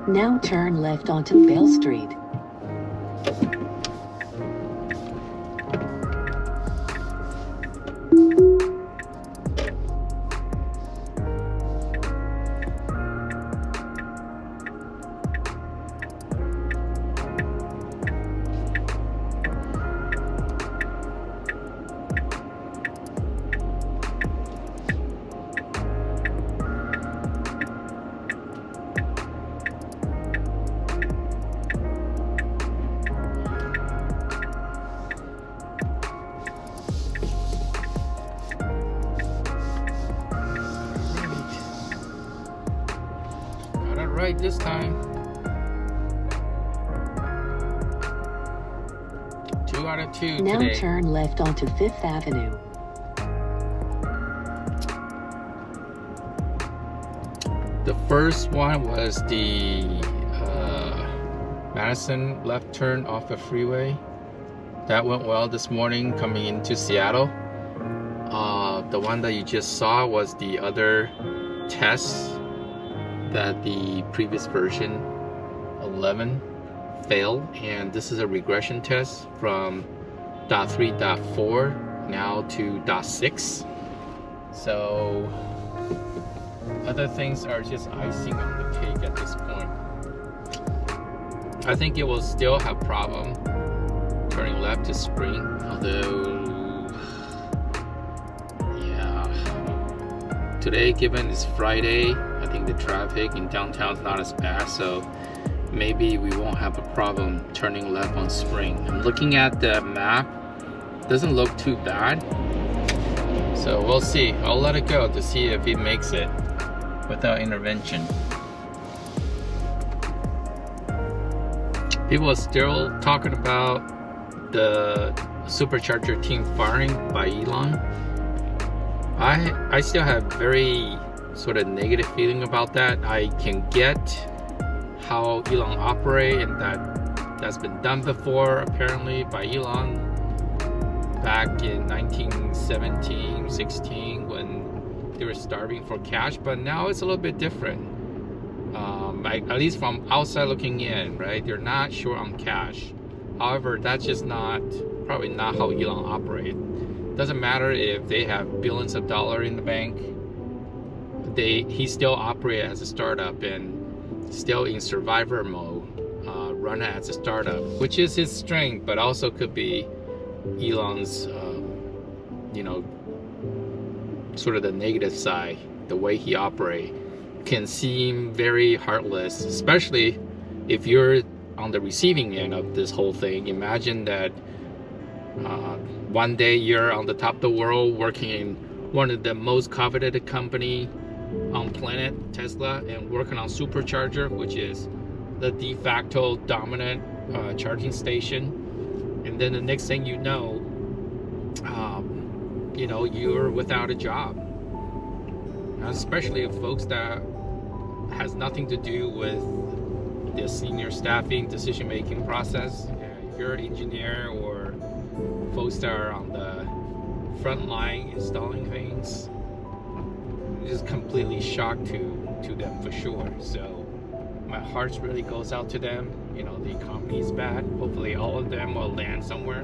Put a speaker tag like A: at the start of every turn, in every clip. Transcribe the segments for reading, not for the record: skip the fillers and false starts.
A: Now turn left onto Bell Street.
B: Right this time. 2 out of 2
A: now
B: today.
A: Turn left onto Fifth Avenue.
B: The first one was the Madison left turn off the freeway. That went well this morning coming into Seattle. The one that you just saw was the other test that the previous version 11 failed, and this is a regression test from .3.4 now to .6. So other things are just icing on the cake at this point. I think it will still have problem turning left to Spring, although yeah, today given it's Friday, I think the traffic in downtown is not as bad, so maybe we won't have a problem turning left on Spring. I'm looking at the map, doesn't look too bad, so we'll see. I'll let it go to see if it makes it without intervention. People are still talking about the supercharger team firing by Elon. I still have very sort of negative feeling about that. I can get how Elon operate, and that's been done before apparently by Elon back in 1917, 16 when they were starving for cash, but now it's a little bit different. At least from outside looking in, right? They're not sure on cash. However, that's just probably not how Elon operates. Doesn't matter if they have billions of dollars in the bank. He still operates as a startup and still in survivor mode, run it as a startup, which is his strength, but also could be Elon's, sort of the negative side. The way he operates can seem very heartless, especially if you're on the receiving end of this whole thing. Imagine that one day you're on the top of the world working in one of the most coveted company on planet, Tesla, and working on supercharger, which is the de facto dominant charging station, and then the next thing you know, you're without a job. Especially if folks that has nothing to do with the senior staffing decision-making process. If you're an engineer or folks that are on the front line installing things, just completely shocked to them for sure. So my heart really goes out to them. The economy is bad. Hopefully all of them will land somewhere.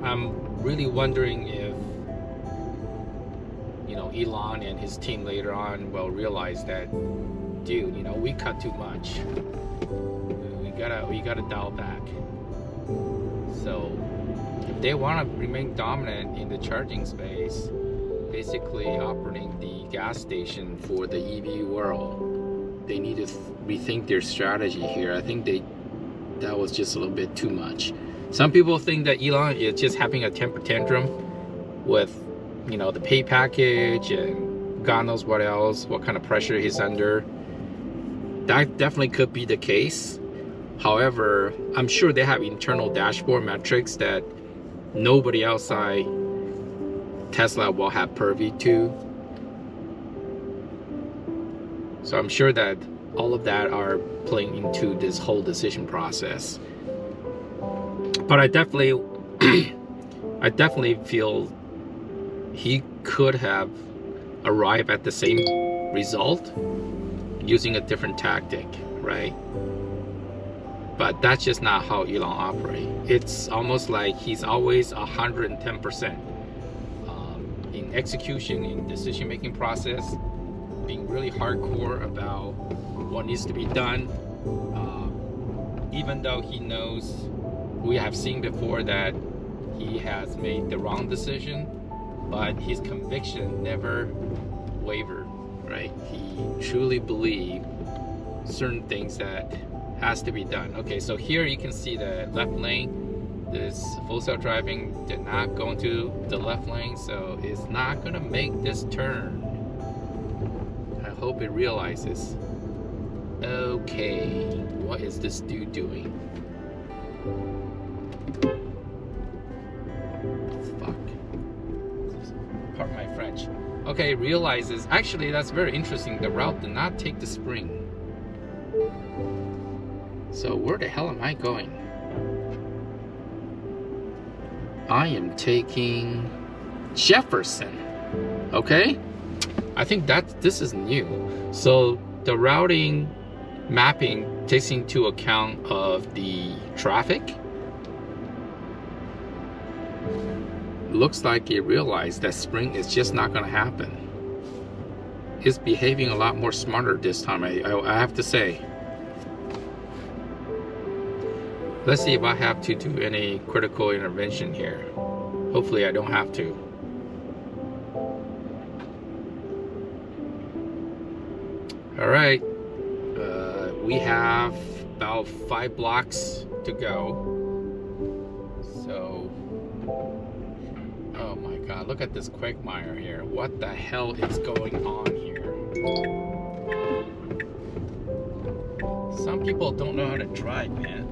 B: I'm really wondering if Elon and his team later on will realize that, dude, we cut too much. We gotta dial back. So if they want to remain dominant in the charging space, basically operating the gas station for the EV world, they need to rethink their strategy here. I think that was just a little bit too much. Some people think that Elon is just having a temper tantrum with the pay package and God knows what else, what kind of pressure he's under. That definitely could be the case. However, I'm sure they have internal dashboard metrics that nobody outside Tesla will have purview to. So I'm sure that all of that are playing into this whole decision process. But I definitely feel he could have arrived at the same result, using a different tactic, right? But that's just not how Elon operates. It's almost like he's always 110% in execution, in decision-making process, being really hardcore about what needs to be done, even though he knows, we have seen before that he has made the wrong decision, but his conviction never wavered, right? He truly believed certain things that has to be done. Okay, so here you can see the left lane. This full self-driving did not go into the left lane, so it's not gonna make this turn. I hope it realizes. Okay, what is this dude doing? Fuck. Pardon my French. Okay, it realizes, actually that's very interesting. The route did not take the spring. So where the hell am I going? I am taking Jefferson. Okay? I think that this is new. So the routing mapping takes into account of the traffic. Looks like it realized that spring is just not gonna happen. It's behaving a lot more smarter this time, I have to say. Let's see if I have to do any critical intervention here. Hopefully I don't have to. All right, we have about 5 blocks to go. So, oh my God, look at this quagmire here. What the hell is going on here? Some people don't know how to drive, man.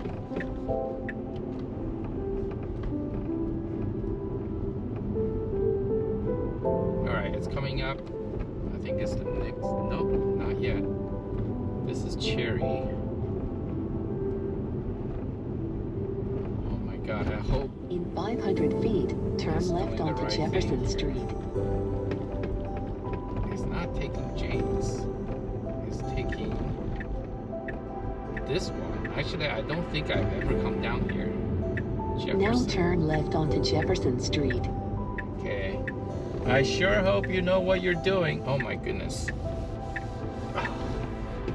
B: It's coming up. I think it's the next. Nope, not yet. This is Cherry. Oh my God, I hope.
A: In 500 feet, turn left onto
B: right
A: Jefferson Street.
B: It's not taking James. It's taking this one. Actually, I don't think I've ever come down here. Jefferson.
A: Now turn left onto Jefferson Street.
B: Okay. I sure hope you know what you're doing. Oh my goodness.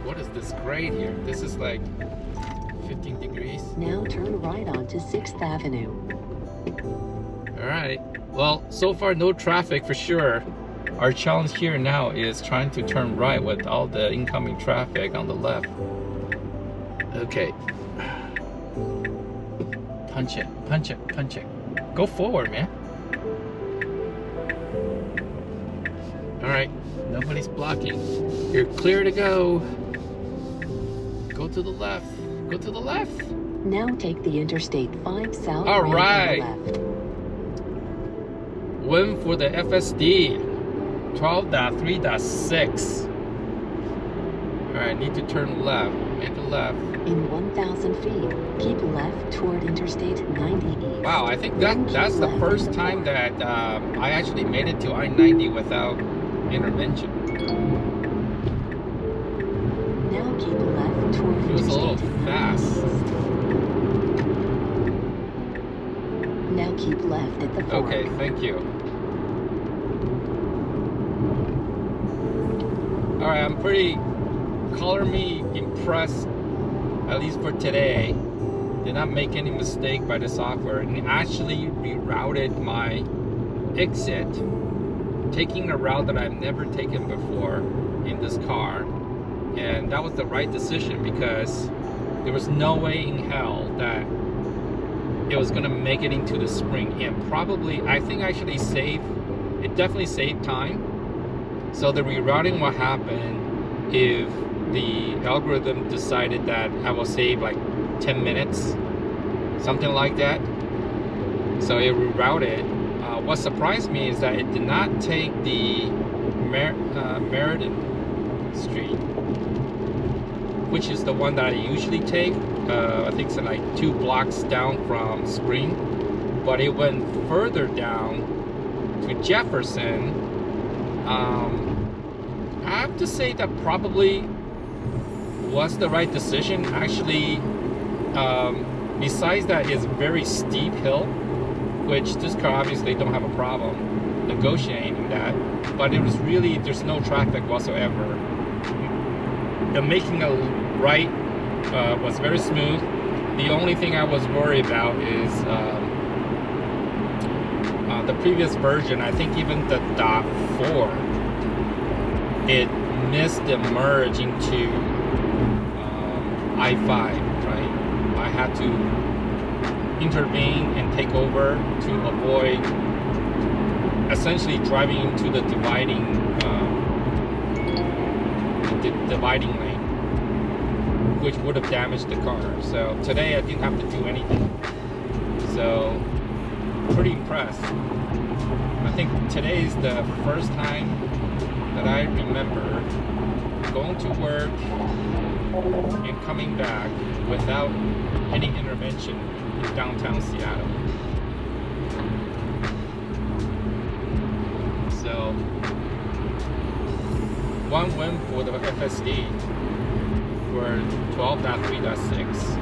B: What is this grade here? This is like 15 degrees.
A: Now turn right onto 6th Avenue.
B: Alright. Well, so far no traffic for sure. Our challenge here now is trying to turn right with all the incoming traffic on the left. Okay. Punch it, punch it, punch it. Go forward, man. Alright, nobody's blocking. You're clear to go. Go to the left. Go to the left.
A: Now take the Interstate 5 south.
B: All
A: lane
B: right.
A: on the left.
B: Win for the FSD. 12.3.6. Alright, need to turn left. Make a left.
A: In 1,000 feet, keep left toward Interstate 90 east.
B: Wow, I think that's the first time that I actually made it to I-90 without intervention.
A: Now keep left toward
B: It was a little
A: Interstate
B: fast.
A: 90 east. Now keep left at the fork.
B: Okay, thank you. Alright, I'm pretty, color me impressed, at least for today. Did not make any mistake by the software and actually rerouted my exit, taking a route that I've never taken before in this car. And that was the right decision because there was no way in hell that it was gonna make it into the spring. And probably, I think actually it definitely saved time. So the rerouting will happen if the algorithm decided that I will save like 10 minutes, something like that. So it rerouted. What surprised me is that it did not take the Meriden Street, which is the one that I usually take. I think it's like 2 blocks down from Spring, but it went further down to Jefferson. I have to say that probably was the right decision. Actually, besides that, it's very steep hill, which this car obviously don't have a problem negotiating that, but it was really, there's no traffic whatsoever. The making a right was very smooth. The only thing I was worried about is the previous version. I think even the .4, it missed the merge into I-5, right? I had to intervene and take over to avoid essentially driving into the dividing lane, which would have damaged the car. So today I didn't have to do anything. So pretty impressed. I think today is the first time that I remember going to work and coming back without any intervention in downtown Seattle. So one win for the FSD for 12.3.6.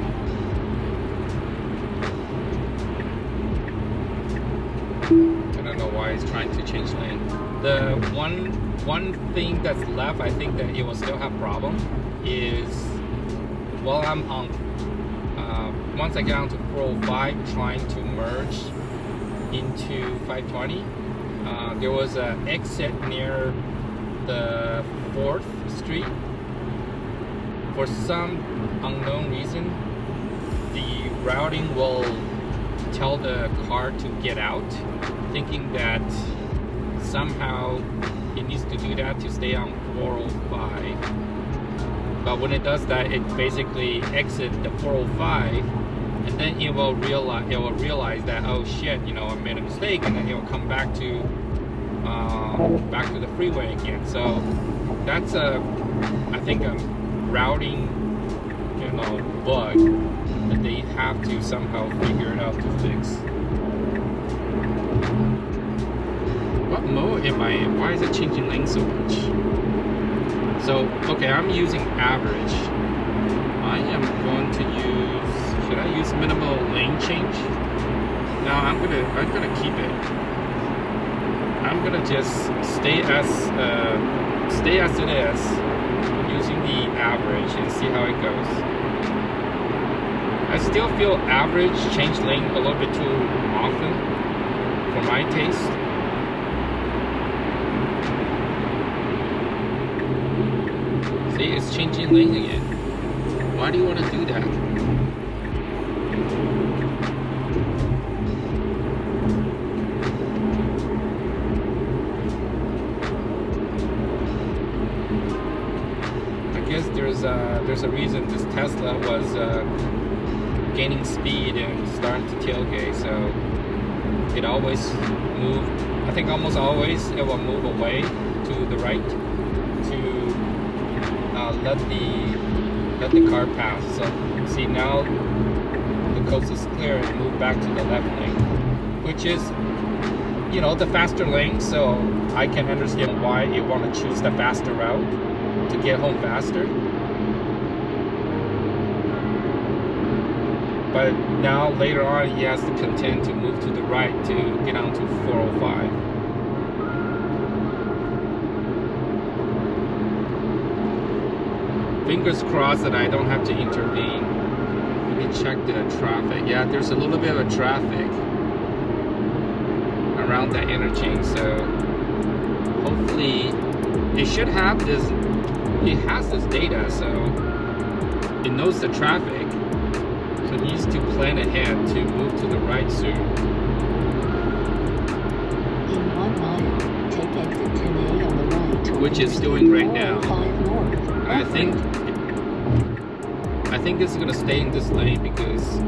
B: I don't know why it's trying to change lane. The one thing that's left, I think that it will still have problem, is while I'm on once I get onto 405 trying to merge into 520, there was an exit near the 4th Street. For some unknown reason, the routing will tell the car to get out, thinking that somehow it needs to do that to stay on 405. But when it does that, it basically exits the 405, and then it will realize that, oh shit, you know, I made a mistake, and then it will come back to the freeway again. So that's I think a routing, you know, bug that they have to somehow figure it out to fix. What mode am I in? Why is it changing lane so much? So, okay, I'm using average. I am going to use, should I use minimal lane change? No, I'm gonna keep it. I'm gonna just stay as it is, using the average, and see how it goes. I still feel average change lane a little bit too often for my taste. See, it's changing lane again. Why do you want to do that? I guess there's a reason this Tesla was gaining speed and starting to tailgate, so it always moved. I think almost always it will move away to the right to let the car pass. So see, now the coast is clear and move back to the left lane, which is, you know, the faster lane. So I can understand why you want to choose the faster route to get home faster. But now later on he has to contend to move to the right to get onto 405. Fingers crossed that I don't have to intervene. Let me check the traffic. Yeah, there's a little bit of traffic around that interchange, so hopefully it should have this. It has this data, so it knows the traffic, so it needs to plan ahead to move to the right soon.
A: In 1 mile, take exit 10A on the right to
B: Which it's doing right now.
A: 405 north.
B: I think this is gonna stay in this lane because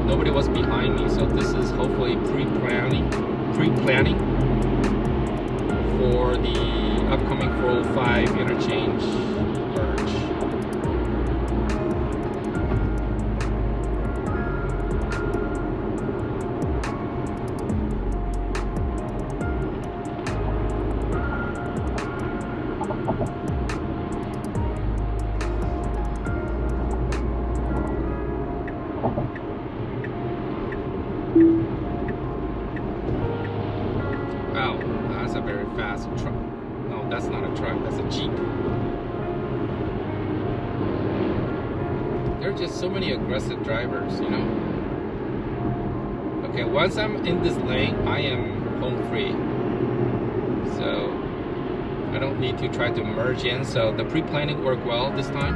B: nobody was behind me, so this is hopefully pre-planning for the upcoming 405 interchange merge. That's a very fast truck. No, that's not a truck, that's a Jeep. There are just so many aggressive drivers, you know. Okay, once I'm in this lane, I am home free. So I don't need to try to merge in. So the pre-planning worked well this time.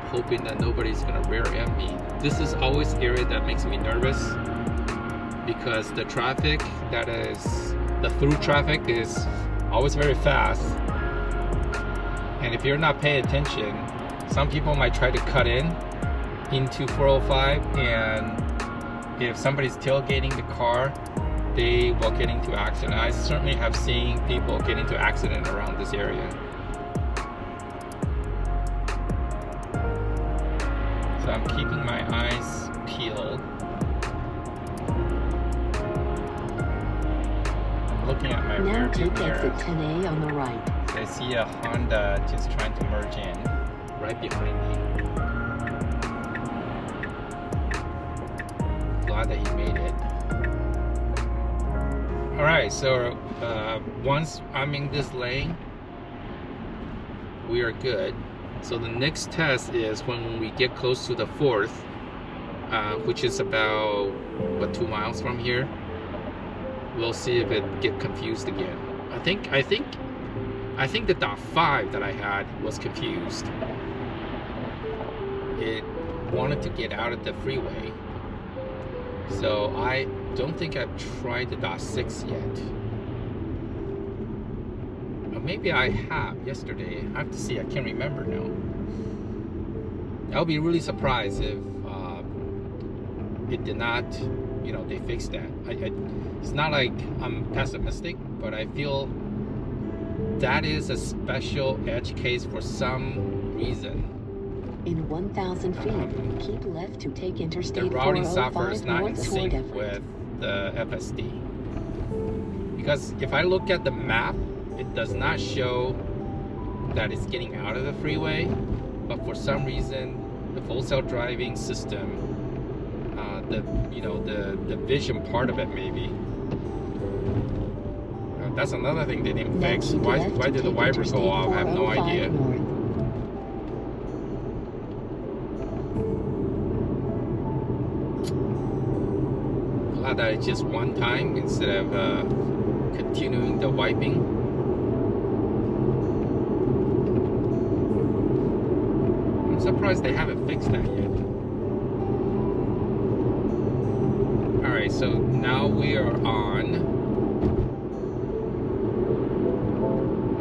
B: Hoping that nobody's gonna rear end me. This is always the area that makes me nervous because the traffic that is, the through traffic is always very fast. And if you're not paying attention, some people might try to cut in into 405, and if somebody's tailgating the car, they will get into accident. I certainly have seen people get into accident around this area. So I'm keeping my eyes peeled. I'm looking at my
A: Now
B: rear view
A: take
B: mirror.
A: exit 10A on the right.
B: I see a Honda just trying to merge in right behind me. Glad that he made it. Alright, so once I'm in this lane, we are good. So the next test is when we get close to the 4th, which is about, what, 2 miles from here. We'll see if it get confused again. I think the dot 5 that I had was confused. It wanted to get out of the freeway. So I don't think I've tried the dot 6 yet. Or maybe I have yesterday. I have to see, I can't remember now. I'll be really surprised if it did not, you know, they fixed that. It's not like I'm pessimistic, but I feel that is a special edge case for some reason.
A: In 1,000 feet, keep left to take Interstate
B: The routing
A: 405
B: software is not in
A: north
B: sync
A: toward
B: with the FSD. Because if I look at the map, it does not show that it's getting out of the freeway, but for some reason, the full self driving system, the vision part of it maybe. That's another thing they didn't fix. Why did the wiper go off? I have no idea. Glad that it's just one time instead of continuing the wiping. I'm surprised they haven't fixed that yet. Alright, so now we are on.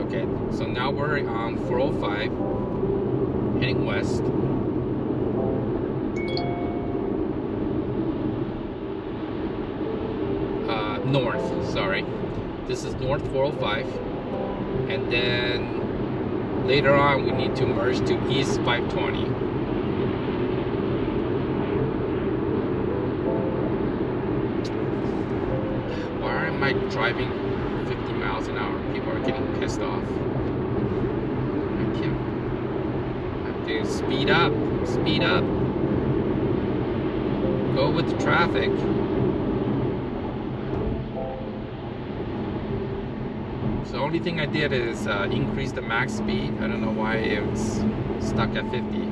B: Okay, so now we're on 405, heading west. North, sorry. This is North 405. And then later on we need to merge to East 520. Why am I driving 50 miles an hour? People are getting pissed off. I can't. I have to speed up. Speed up. Go with the traffic. So the only thing I did is increase the max speed. I don't know why it's stuck at 50.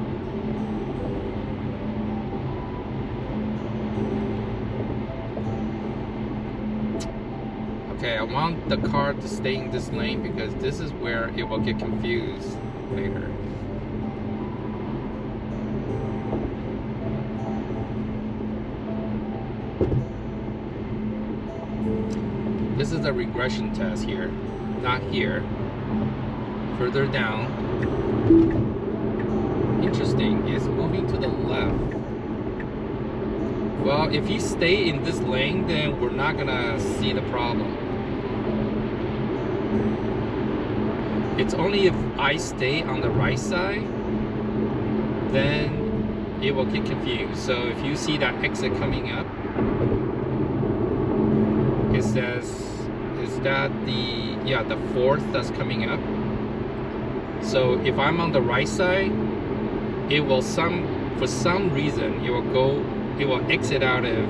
B: Okay, I want the car to stay in this lane because this is where it will get confused later. This is a regression test here, not here. Further down. Interesting, it's moving to the left. Well, if you stay in this lane, then we're not gonna see the problem. It's only if I stay on the right side, then it will get confused. So if you see that exit coming up, it says, is that the 4th that's coming up? So if I'm on the right side, it will for some reason it will exit out of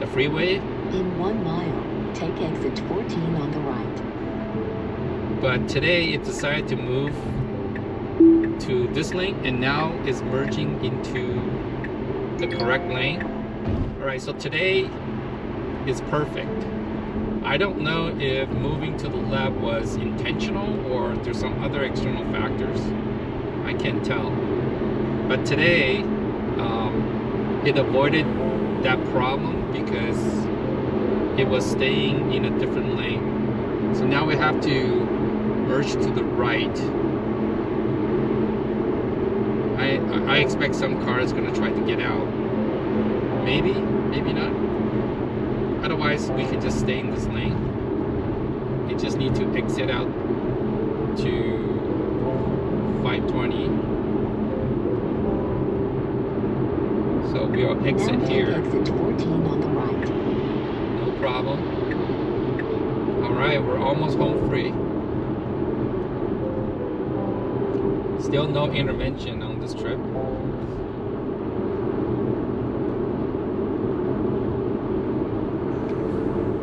B: the freeway.
A: In 1 mile, Take exit 14 on the right.
B: But today it decided to move to this lane and now is merging into the correct lane. Alright, so today is perfect. I don't know if moving to the left was intentional or there's some other external factors. I can't tell. But today, it avoided that problem because it was staying in a different lane. So now we have to merge to the right. I expect some car is going to try to get out. Maybe, maybe not. Otherwise, we can just stay in this lane. You just need to exit out to 520. So we'll exit
A: Now
B: here.
A: Exit 14 on the right.
B: No problem. Alright, we're almost home free. Still no intervention on this trip.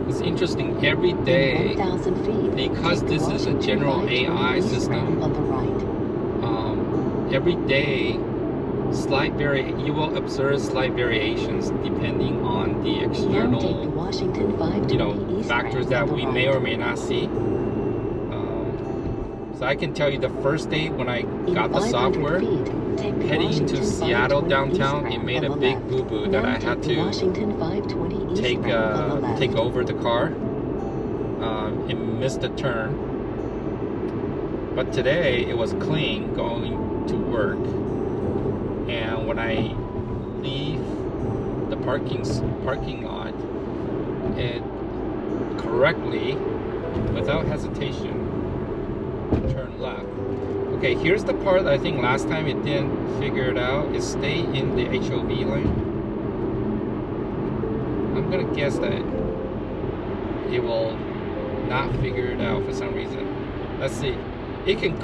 B: It's interesting, every day,
A: 1,000 feet,
B: because
A: take
B: this is a general AI
A: eastbound
B: system,
A: on the right.
B: every day, you will observe slight variations depending on the
A: Now take the
B: external,
A: Washington 520
B: factors
A: eastbound
B: that
A: on the
B: we
A: right.
B: may or may not see. So I can tell you the first day when I got the software, heading into Seattle downtown, it made a big boo-boo that I had to take over the car. It missed a turn. But today it was clean going to work. And when I leave the parking lot, it correctly, without hesitation, turn left. Okay, here's the part that I think last time it didn't figure it out, is stay in the HOV lane. I'm gonna guess that it will not figure it out for some reason. Let's see. It can